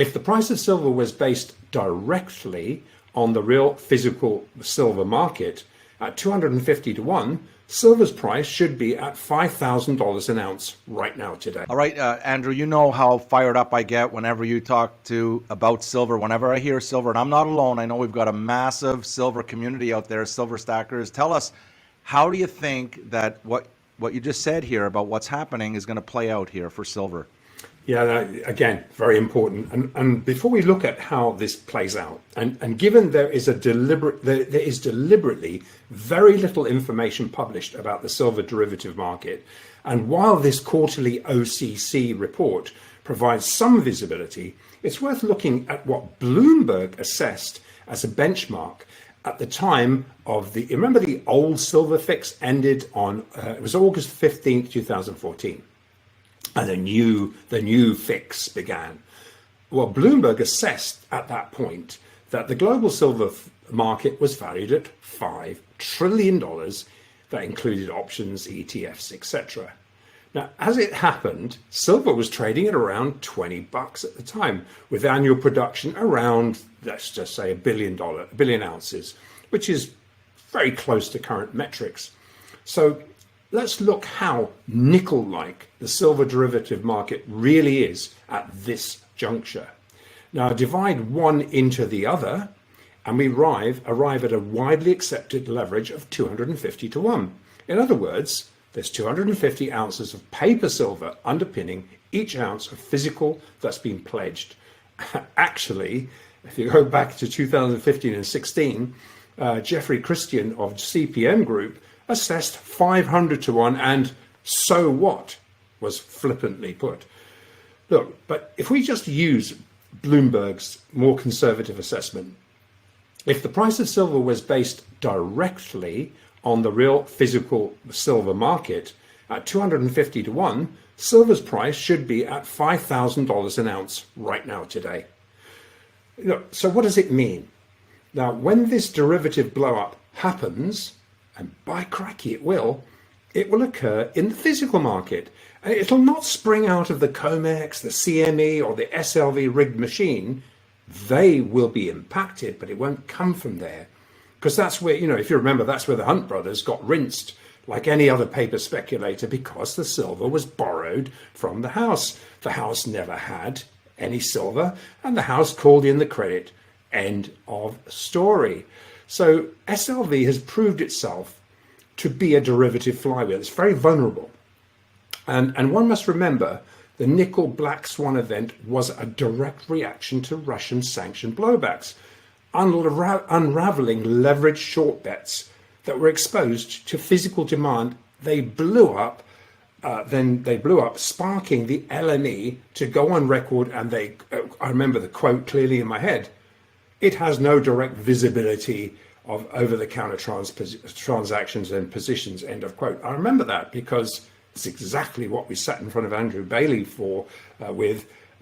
If the price of silver was based directly on the real physical silver market at 250 to 1, silver's price should be at $5,000 an ounce right now today. All right, Andrew, you know how fired up I get whenever you talk about silver. Whenever I hear silver, and I'm not alone, I know we've got a massive silver community out there, silver stackers. Tell us, how do you think that what you just said here about what's happening is going to play out here for silver? Yeah, again, very important. And before we look at how this plays out, and given there is deliberately very little information published about the silver derivative market, and while this quarterly OCC report provides some visibility, it's worth looking at what Bloomberg assessed as a benchmark at the time of remember the old silver fix ended on, it was August 15th, 2014. And the new fix began. Well, Bloomberg assessed at that point that the global silver market was valued at $5 trillion. That included options, ETFs, etc. Now, as it happened, silver was trading at around $20 at the time, with annual production around, let's just say, a billion ounces, which is very close to current metrics. So let's look how nickel-like the silver derivative market really is at this juncture. Now, divide one into the other, and we arrive at a widely accepted leverage of 250 to 1. In other words, there's 250 ounces of paper silver underpinning each ounce of physical that's been pledged. Actually, if you go back to 2015 and 16, Jeffrey Christian of CPM Group assessed 500 to 1, and so what was flippantly put. Look, but if we just use Bloomberg's more conservative assessment, if the price of silver was based directly on the real physical silver market at 250 to 1, silver's price should be at $5,000 an ounce right now today. Look, so what does it mean? Now, when this derivative blow-up happens, and by cracky it will occur in the physical market. And it'll not spring out of the COMEX, the CME, or the SLV rigged machine. They will be impacted, but it won't come from there. Because that's where, if you remember, that's where the Hunt brothers got rinsed, like any other paper speculator, because the silver was borrowed from the house. The house never had any silver, and the house called in the credit. End of story. So SLV has proved itself to be a derivative flywheel. It's very vulnerable. And one must remember the nickel black swan event was a direct reaction to Russian sanction blowbacks, unraveling leveraged short bets that were exposed to physical demand. They blew up, sparking the LME to go on record. And I remember the quote clearly in my head. It has no direct visibility of over-the-counter transactions and positions, end of quote. I remember that because it's exactly what we sat in front of Andrew Bailey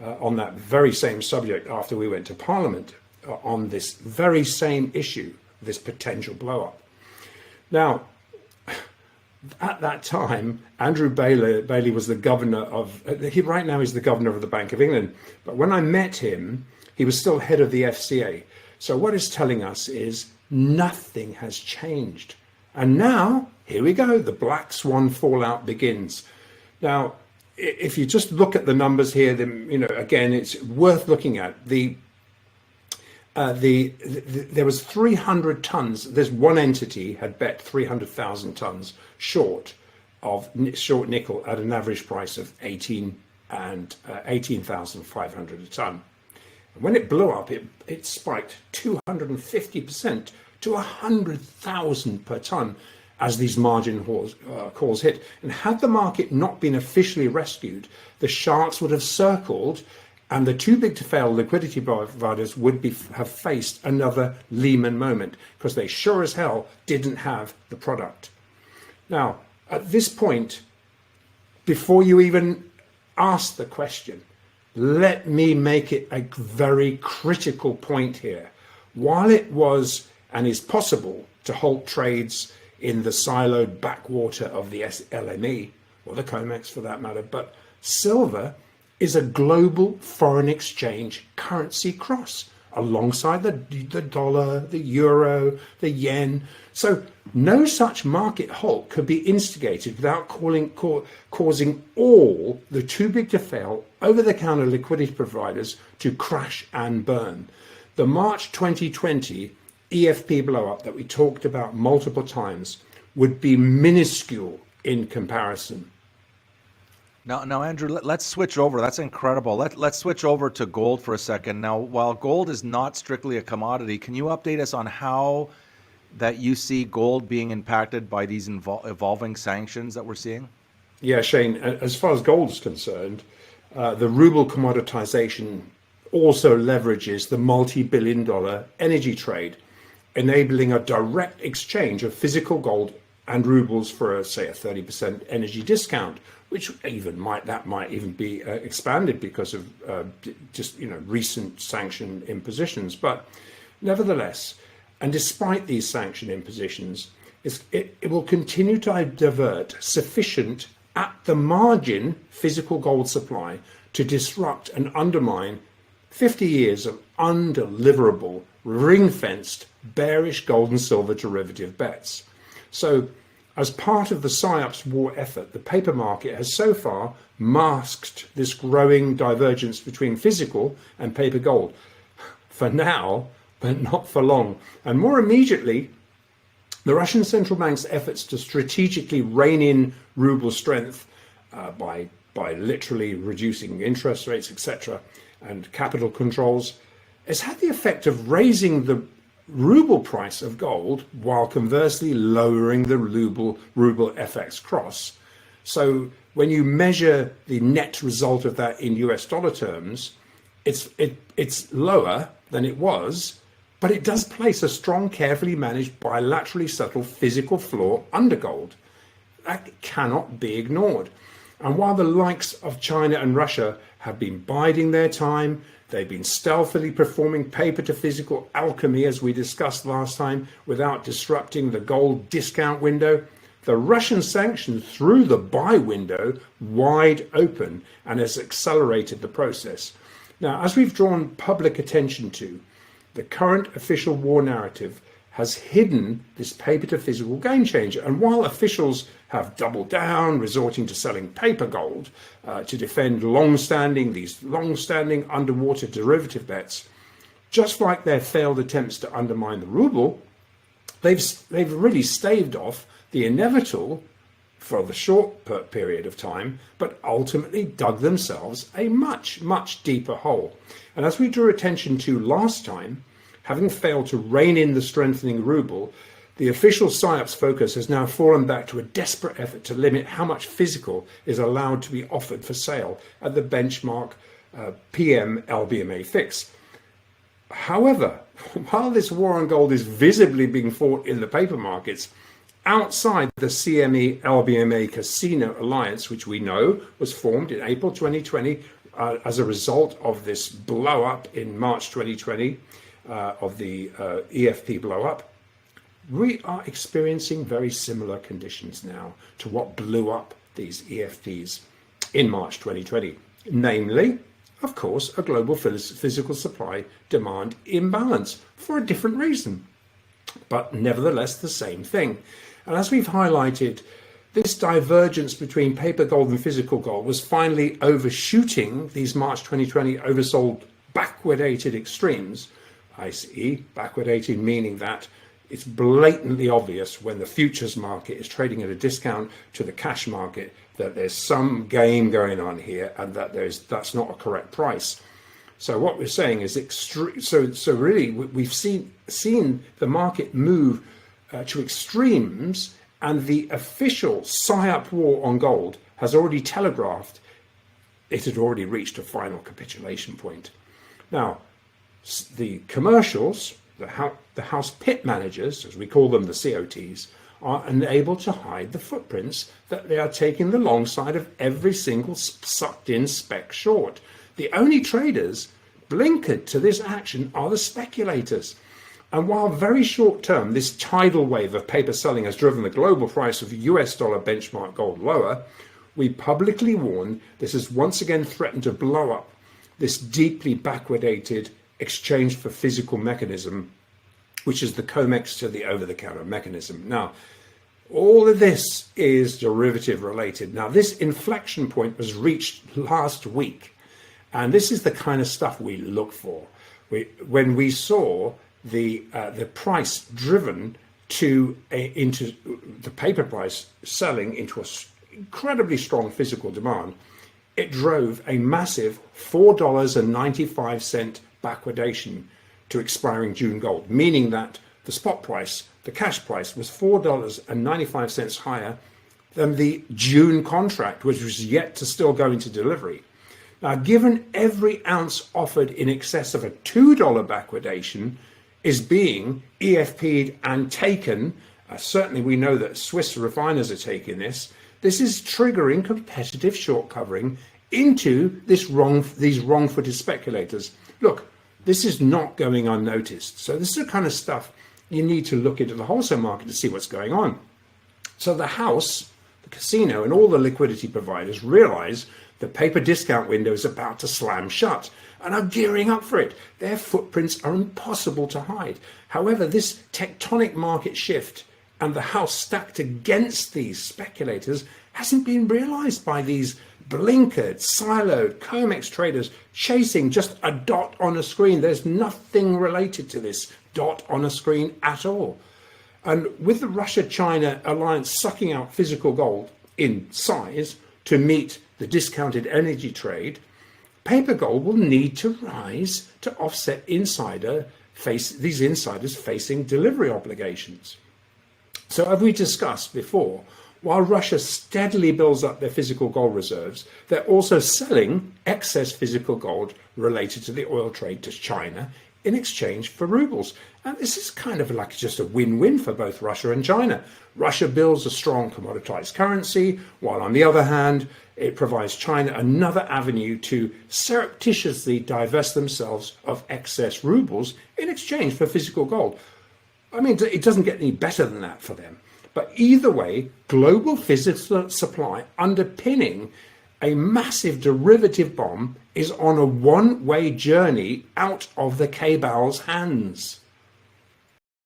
on that very same subject after we went to Parliament on this very same issue, this potential blow-up. Now, at that time, Andrew Bailey was the governor right now he's the governor of the Bank of England. But when I met him, he was still head of the FCA. So what it's telling us is nothing has changed. And now, here we go, the black swan fallout begins. Now, if you just look at the numbers here, then, again, it's worth looking at. There was 300 tons. There's one entity had bet 300,000 tons short nickel at an average price of 18,500 a ton. When it blew up, it spiked 250% to 100,000 per ton as these margin calls hit. And had the market not been officially rescued, the sharks would have circled, and the too big to fail liquidity providers would have faced another Lehman moment, because they sure as hell didn't have the product. Now, at this point, before you even ask the question, let me make it a very critical point here. While it was and is possible to halt trades in the siloed backwater of the LME, or the COMEX for that matter, but silver is a global foreign exchange currency cross alongside the dollar, the euro, the yen. So no such market halt could be instigated without causing all the too big to fail over-the-counter liquidity providers to crash and burn. The March 2020 EFP blow-up that we talked about multiple times would be minuscule in comparison. Now, Andrew, let's switch over. That's incredible. Let's switch over to gold for a second. Now, while gold is not strictly a commodity, can you update us on how that you see gold being impacted by these evolving sanctions that we're seeing? Yeah, Shane, as far as gold is concerned, the ruble commoditization also leverages the multi-billion-dollar energy trade, enabling a direct exchange of physical gold and rubles for, say, a 30% energy discount, which might even be expanded because of recent sanction impositions. But nevertheless, and despite these sanction impositions, it will continue to divert sufficient at the margin physical gold supply to disrupt and undermine 50 years of undeliverable, ring-fenced, bearish gold and silver derivative bets. So, as part of the PSYOPs war effort, the paper market has so far masked this growing divergence between physical and paper gold. For now, but not for long. And more immediately, the Russian central bank's efforts to strategically rein in ruble strength by literally reducing interest rates, etc., and capital controls, has had the effect of raising the ruble price of gold while conversely lowering the ruble FX cross. So when you measure the net result of that in US dollar terms, it's lower than it was, but it does place a strong, carefully managed, bilaterally settled physical floor under gold. That cannot be ignored. And while the likes of China and Russia have been biding their time, they've been stealthily performing paper to physical alchemy, as we discussed last time, without disrupting the gold discount window. The Russian sanctions threw the buy window wide open and has accelerated the process. Now, as we've drawn public attention to, the current official war narrative has hidden this paper to physical game changer. And while officials have doubled down, resorting to selling paper gold to defend these long-standing underwater derivative bets, just like their failed attempts to undermine the ruble, they've really staved off the inevitable for the short period of time, but ultimately dug themselves a much, much deeper hole. And as we drew attention to last time, having failed to rein in the strengthening ruble, the official PSYOPs focus has now fallen back to a desperate effort to limit how much physical is allowed to be offered for sale at the benchmark PM LBMA fix. However, while this war on gold is visibly being fought in the paper markets, outside the CME LBMA Casino Alliance, which we know was formed in April 2020 as a result of this blow up in March 2020 of the EFP blow up, we are experiencing very similar conditions now to what blew up these EFPs in March 2020. Namely, of course, a global physical supply demand imbalance for a different reason, but nevertheless the same thing. And as we've highlighted, this divergence between paper gold and physical gold was finally overshooting these March 2020 oversold backwardated extremes, i.e. backwardated meaning that it's blatantly obvious when the futures market is trading at a discount to the cash market that there's some game going on here and that that's not a correct price. So what we're saying is so really we've seen the market move to extremes, and the official PSYOP war on gold has already telegraphed it had already reached a final capitulation point. Now, the commercials, the house pit managers, as we call them, the COTs, are unable to hide the footprints that they are taking the long side of every single sucked-in spec short. The only traders blinkered to this action are the speculators. And while very short term, this tidal wave of paper selling has driven the global price of US dollar benchmark gold lower, we publicly warn this has once again threatened to blow up this deeply backwardated exchange for physical mechanism, which is the COMEX to the over-the-counter mechanism. Now, all of this is derivative related. Now, this inflection point was reached last week, and this is the kind of stuff we look for. When we saw the price driven into the paper price selling into an incredibly strong physical demand, it drove a massive $4.95 backwardation to expiring June gold, meaning that the spot price, the cash price, was $4.95 higher than the June contract, which was yet to still go into delivery. Now, given every ounce offered in excess of a $2 backwardation is being EFP'd and taken, certainly we know that Swiss refiners are taking this, this is triggering competitive short covering into these wrong-footed speculators. Look, this is not going unnoticed. So this is the kind of stuff you need to look into the wholesale market to see what's going on. So the house, the casino, and all the liquidity providers realize the paper discount window is about to slam shut and are gearing up for it. Their footprints are impossible to hide. However, this tectonic market shift and the house stacked against these speculators hasn't been realized by these blinkered, siloed COMEX traders chasing just a dot on a screen. There's nothing related to this dot on a screen at all. And with the Russia-China alliance sucking out physical gold in size to meet the discounted energy trade, paper gold will need to rise to offset these insiders facing delivery obligations. So as we discussed before, while Russia steadily builds up their physical gold reserves, they're also selling excess physical gold related to the oil trade to China in exchange for rubles. And this is kind of like just a win-win for both Russia and China. Russia builds a strong commoditized currency, while on the other hand, it provides China another avenue to surreptitiously divest themselves of excess rubles in exchange for physical gold. I mean, it doesn't get any better than that for them. But either way, global physical supply underpinning a massive derivative bomb is on a one-way journey out of the cabal's hands.